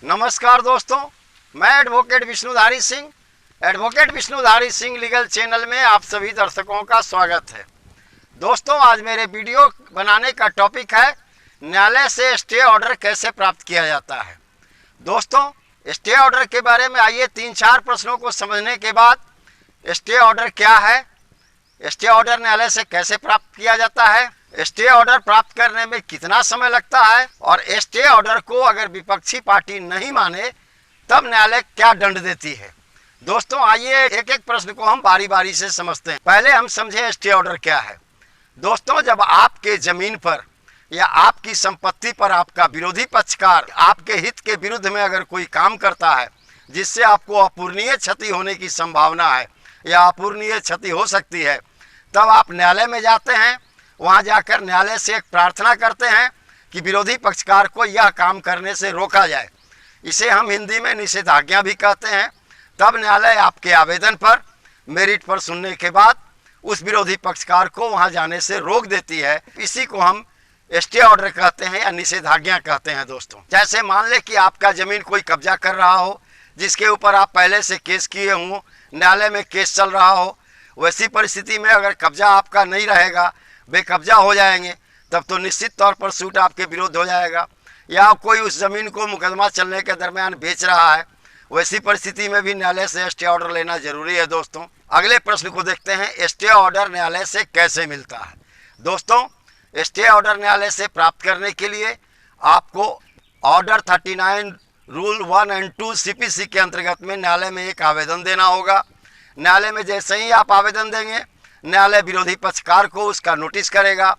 नमस्कार दोस्तों, मैं advocate Vishnudhari Singh legal channel में आप सभी दर्शकों का स्वागत है। दोस्तों, आज मेरे वीडियो बनाने का टॉपिक है न्यायालय से स्टे ऑर्डर कैसे प्राप्त किया जाता है। दोस्तों, स्टे ऑर्डर के बारे में आइए 3-4 प्रश्नों को समझने के बाद स्टे ऑर्डर क्या है, स्टे ऑर्डर न्यायालय से कैसे प्राप्त किया जाता है, स्टे ऑर्डर प्राप्त करने में कितना समय लगता है और स्टे ऑर्डर को अगर विपक्षी पार्टी नहीं माने तब न्यायालय क्या दंड देती है। दोस्तों, आइए एक एक प्रश्न को हम बारी बारी से समझते हैं। पहले हम समझें स्टे ऑर्डर क्या है। दोस्तों, जब आपके जमीन पर या आपकी संपत्ति पर आपका विरोधी पक्षकार आपके हित के विरुद्ध में अगर कोई काम करता है जिससे आपको अपूरणीय क्षति होने की संभावना है या अपूरणीय क्षति हो सकती है, तब आप न्यायालय में जाते हैं। वहां जाकर न्यायालय से एक प्रार्थना करते हैं कि विरोधी पक्षकार को यह काम करने से रोका जाए। इसे हम हिंदी में निषेधाज्ञा भी कहते हैं। तब न्यायालय आपके आवेदन पर मेरिट पर सुनने के बाद उस विरोधी पक्षकार को वहां जाने से रोक देती है। इसी को हम स्टे ऑर्डर कहते हैं या निषेधाज्ञा कहते हैं। दोस्तों, जैसे मान ले कि आपका जमीन कोई कब्जा कर रहा हो जिसके ऊपर आप पहले से केस किए हों, न्यायालय में केस चल रहा हो, वैसी परिस्थिति में अगर कब्जा आपका नहीं रहेगा, बेकब्जा हो जाएंगे, तब तो निश्चित तौर पर सूट आपके विरुद्ध हो जाएगा। या कोई उस ज़मीन को मुकदमा चलने के दरमियान बेच रहा है, वैसी परिस्थिति में भी न्यायालय से स्टे ऑर्डर लेना जरूरी है। दोस्तों, अगले प्रश्न को देखते हैं, स्टे ऑर्डर न्यायालय से कैसे मिलता है। दोस्तों, स्टे ऑर्डर न्यायालय से प्राप्त करने के लिए आपको ऑर्डर 39 रूल 1 और 2 CPC के अंतर्गत में न्यायालय में एक आवेदन देना होगा। न्यायालय में जैसे ही आप आवेदन देंगे, न्यायालय विरोधी पक्षकार को उसका नोटिस करेगा।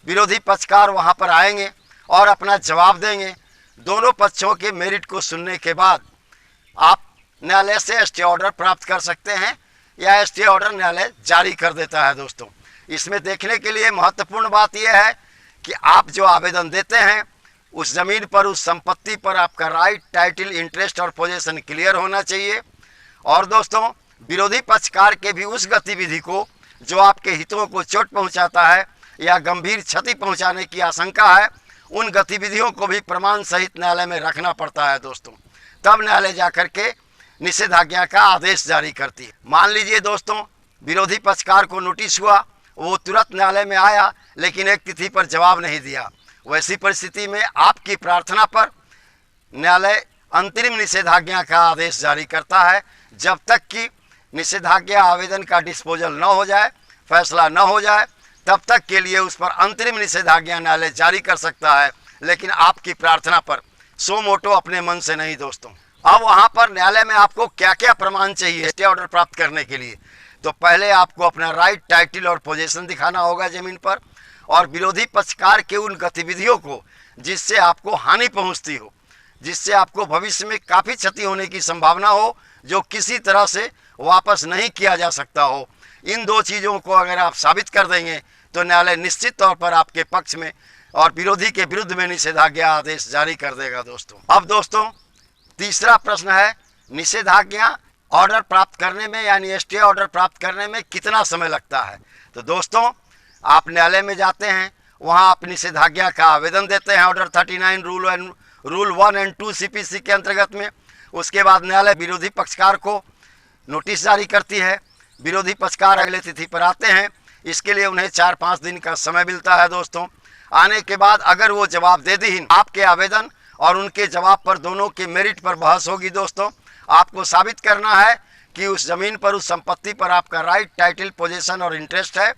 विरोधी पक्षकार वहां पर आएंगे और अपना जवाब देंगे। दोनों पक्षों के मेरिट को सुनने के बाद आप न्यायालय से स्टे ऑर्डर प्राप्त कर सकते हैं या स्टे ऑर्डर न्यायालय जारी कर देता है। दोस्तों, इसमें देखने के लिए महत्वपूर्ण बात यह है कि आप जो आवेदन देते हैं उस ज़मीन पर, उस संपत्ति पर आपका राइट, टाइटल, इंटरेस्ट और पोजीशन क्लियर होना चाहिए। और दोस्तों, विरोधी पक्षकार के भी उस गतिविधि को जो आपके हितों को चोट पहुंचाता है या गंभीर क्षति पहुंचाने की आशंका है, उन गतिविधियों को भी प्रमाण सहित न्यायालय में रखना पड़ता है। दोस्तों, तब न्यायालय जाकर के निषेधाज्ञा का आदेश जारी करती है। मान लीजिए दोस्तों, विरोधी पक्षकार को नोटिस हुआ, वो तुरंत न्यायालय में आया लेकिन एक तिथि पर जवाब नहीं दिया। वैसी परिस्थिति में आपकी प्रार्थना पर न्यायालय अंतरिम निषेधाज्ञा का आदेश जारी करता है। जब तक कि निषेधाज्ञा आवेदन का डिस्पोजल न हो जाए, फैसला न हो जाए, तब तक के लिए उस पर अंतरिम निषेधाज्ञा न्यायालय जारी कर सकता है, लेकिन आपकी प्रार्थना पर सो मोटो अपने मन से नहीं। दोस्तों, अब वहां पर न्यायालय में आपको क्या क्या प्रमाण चाहिए स्टे ऑर्डर प्राप्त करने के लिए। तो पहले आपको अपना राइट, टाइटल और पोजीशन दिखाना होगा जमीन पर, और विरोधी पक्षकार के उन गतिविधियों को जिससे आपको हानि पहुंचती हो, जिससे आपको भविष्य में काफ़ी क्षति होने की संभावना हो, जो किसी तरह से वापस नहीं किया जा सकता हो। इन दो चीज़ों को अगर आप साबित कर देंगे तो न्यायालय निश्चित तौर पर आपके पक्ष में और विरोधी के विरुद्ध में निषेधाज्ञा आदेश जारी कर देगा। दोस्तों, अब दोस्तों, तीसरा प्रश्न है, निषेधाज्ञा ऑर्डर प्राप्त करने में यानी स्टे ऑर्डर प्राप्त करने में कितना समय लगता है। तो दोस्तों, आप न्यायालय में जाते हैं, वहाँ आप निषेधाज्ञा का आवेदन देते हैं ऑर्डर 39 रूल 1 और 2 CPC के अंतर्गत में। उसके बाद न्यायालय विरोधी पक्षकार को नोटिस जारी करती है। विरोधी पक्षकार अगले तिथि पर आते हैं। इसके लिए उन्हें 4-5 दिन का समय मिलता है। दोस्तों, आने के बाद अगर वो जवाब दे दी, आपके आवेदन और उनके जवाब पर दोनों के मेरिट पर बहस होगी। दोस्तों, आपको साबित करना है कि उस ज़मीन पर, उस संपत्ति पर आपका राइट, टाइटल, पोजीशन और इंटरेस्ट है,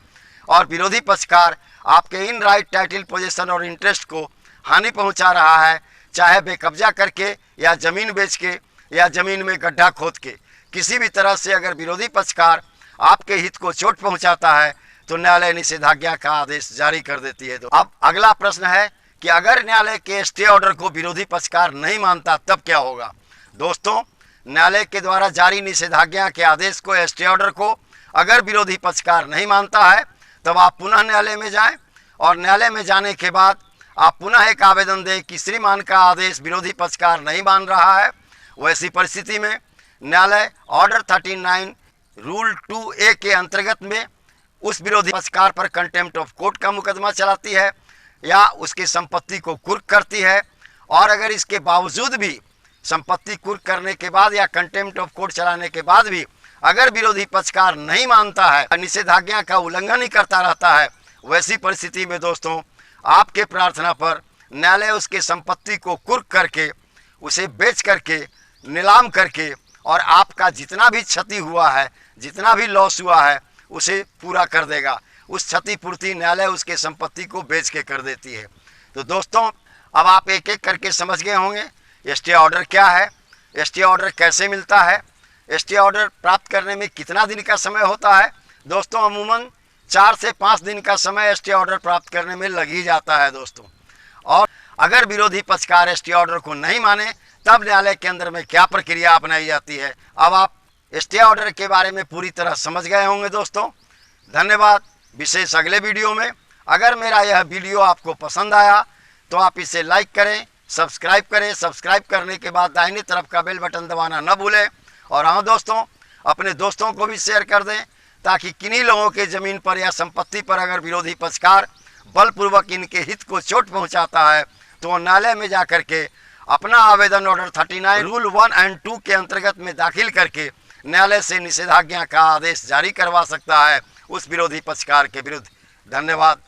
और विरोधी पक्षकार आपके इन राइट, टाइटल, पोजीशन और इंटरेस्ट को हानि पहुंचा रहा है, चाहे बेकब्जा करके या ज़मीन बेच के या ज़मीन में गड्ढा खोद के। किसी भी तरह से अगर विरोधी पक्षकार आपके हित को चोट पहुंचाता है तो न्यायालय निषेधाज्ञा का आदेश जारी कर देती है। तो अब अगला प्रश्न है कि अगर न्यायालय के स्टे ऑर्डर को विरोधी पक्षकार नहीं मानता तब क्या होगा। दोस्तों, न्यायालय के द्वारा जारी निषेधाज्ञा के आदेश को, स्टे ऑर्डर को, अगर विरोधी पक्षकार नहीं मानता है तब आप पुनः न्यायालय में जाएं, और न्यायालय में जाने के बाद आप पुनः एक आवेदन दें कि श्रीमान का आदेश विरोधी पक्षकार नहीं मान रहा है। वैसी परिस्थिति में न्यायालय ऑर्डर 39 रूल 2A के अंतर्गत में उस विरोधी पक्षकार पर कंटेम्प्ट ऑफ कोर्ट का मुकदमा चलाती है या उसकी संपत्ति को कुर्क करती है। और अगर इसके बावजूद भी संपत्ति कुर्क करने के बाद या कंटेम्प्ट ऑफ कोर्ट चलाने के बाद भी अगर विरोधी पक्षकार नहीं मानता है, निषेधाज्ञा का उल्लंघन ही करता रहता है, वैसी परिस्थिति में दोस्तों आपके प्रार्थना पर न्यायालय उसके संपत्ति को कुर्क करके, उसे बेच करके, नीलाम करके और आपका जितना भी क्षति हुआ है, जितना भी लॉस हुआ है, उसे पूरा कर देगा। उस क्षतिपूर्ति न्यायालय उसके संपत्ति को बेच के कर देती है। तो दोस्तों अब आप एक एक करके समझ गए होंगे स्टे ऑर्डर क्या है, स्टे ऑर्डर कैसे मिलता है, स्टे ऑर्डर प्राप्त करने में कितना दिन का समय होता है। दोस्तों अमूमन 4 से 5 दिन का समय स्टे ऑर्डर प्राप्त करने में लग ही जाता है दोस्तों। और अगर विरोधी पक्षकार स्टे ऑर्डर को नहीं माने तब न्यायालय के अंदर में क्या प्रक्रिया अपनाई जाती है। अब आप स्टे ऑर्डर के बारे में पूरी तरह समझ गए होंगे दोस्तों। धन्यवाद। विशेष अगले वीडियो में। अगर मेरा यह वीडियो आपको पसंद आया तो आप इसे लाइक करें, सब्सक्राइब करें। सब्सक्राइब करने के बाद दाहिनी तरफ का बेल बटन दबाना न भूलें। और हाँ दोस्तों, अपने दोस्तों को भी शेयर कर दें ताकि किन्हीं लोगों के ज़मीन पर या संपत्ति पर अगर विरोधी पक्षकार बलपूर्वक इनके हित को चोट पहुंचाता है तो न्यायालय में जा करके अपना आवेदन ऑर्डर 39 रूल 1 और 2 के अंतर्गत में दाखिल करके न्यायालय से निषेधाज्ञा का आदेश जारी करवा सकता है उस विरोधी पक्षकार के विरुद्ध। धन्यवाद।